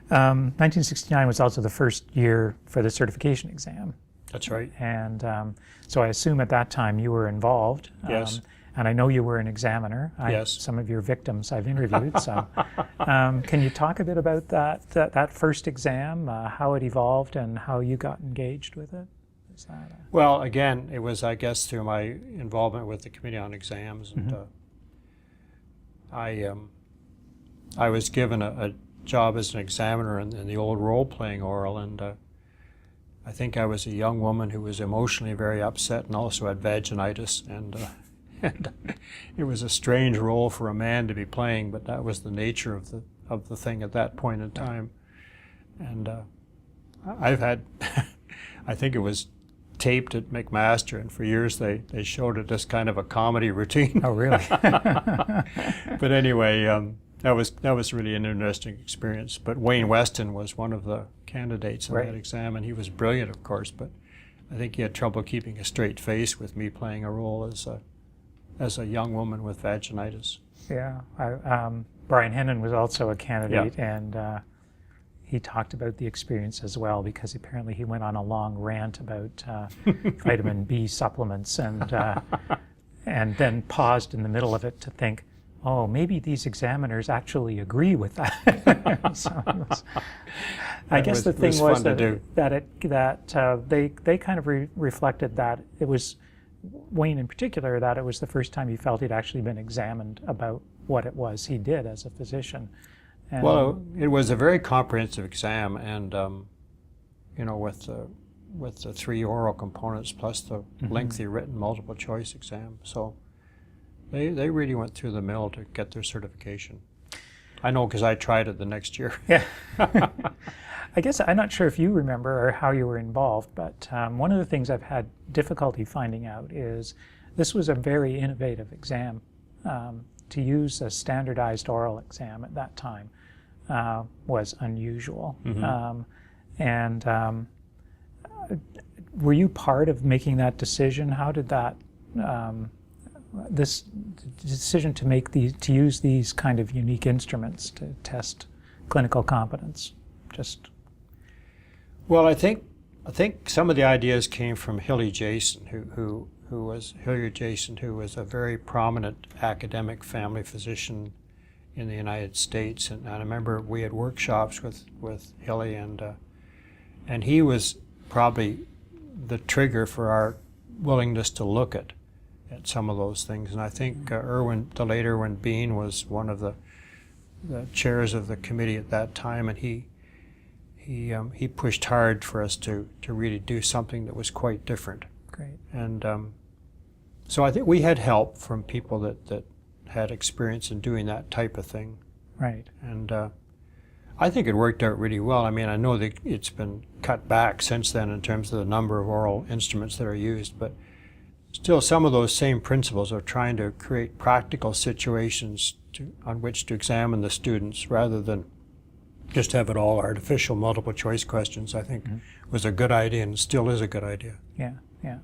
1969 was also the first year for the certification exam. That's right. And so I assume at that time you were involved. Yes. And I know you were an examiner. Yes. Some of your victims I've interviewed. So can you talk a bit about that first exam, how it evolved and how you got engaged with it? Is that Well, again, it was, I guess, through my involvement with the Committee on Exams. And I was given a job as an examiner in the old role-playing oral, and I think I was a young woman who was emotionally very upset and also had vaginitis, and it was a strange role for a man to be playing, but that was the nature of the thing at that point in time. And I've had, I think it was taped at McMaster, and for years they showed it as kind of a comedy routine. Oh, really? But anyway, that was really an interesting experience. But Wayne Weston was one of the candidates in that exam, and he was brilliant, of course, but I think he had trouble keeping a straight face with me playing a role as a young woman with vaginitis. Yeah. Brian Hennon was also a candidate, and he talked about the experience as well, because apparently he went on a long rant about vitamin B supplements, and then paused in the middle of it to think, oh, maybe these examiners actually agree with that. So I guess the thing was that they kind of reflected that it was, Wayne in particular, that it was the first time he felt he'd actually been examined about what it was he did as a physician. And well, it was a very comprehensive exam, and you know, with the 3 oral components plus the lengthy written multiple choice exam. So they really went through the mill to get their certification. I know, because I tried it the next year. Yeah. I guess I'm not sure if you remember or how you were involved, but one of the things I've had difficulty finding out is this was a very innovative exam. To use a standardized oral exam at that time was unusual. Were you part of making that decision? How did that this decision to use these kind of unique instruments to test clinical competence? Well, I think some of the ideas came from Hilly Jason, who was Hilliard Jason, who was a very prominent academic family physician in the United States, and I remember we had workshops with Hilly, and he was probably the trigger for our willingness to look at some of those things. And I think the late Irwin Bean was one of the chairs of the committee at that time, and he pushed hard for us to really do something that was quite different. Great. And so I think we had help from people that had experience in doing that type of thing. Right. And I think it worked out really well. I mean, I know that it's been cut back since then in terms of the number of oral instruments that are used, but still some of those same principles of trying to create practical situations on which to examine the students rather than just have it all artificial multiple choice questions, I think was a good idea and still is a good idea. Yeah, yeah.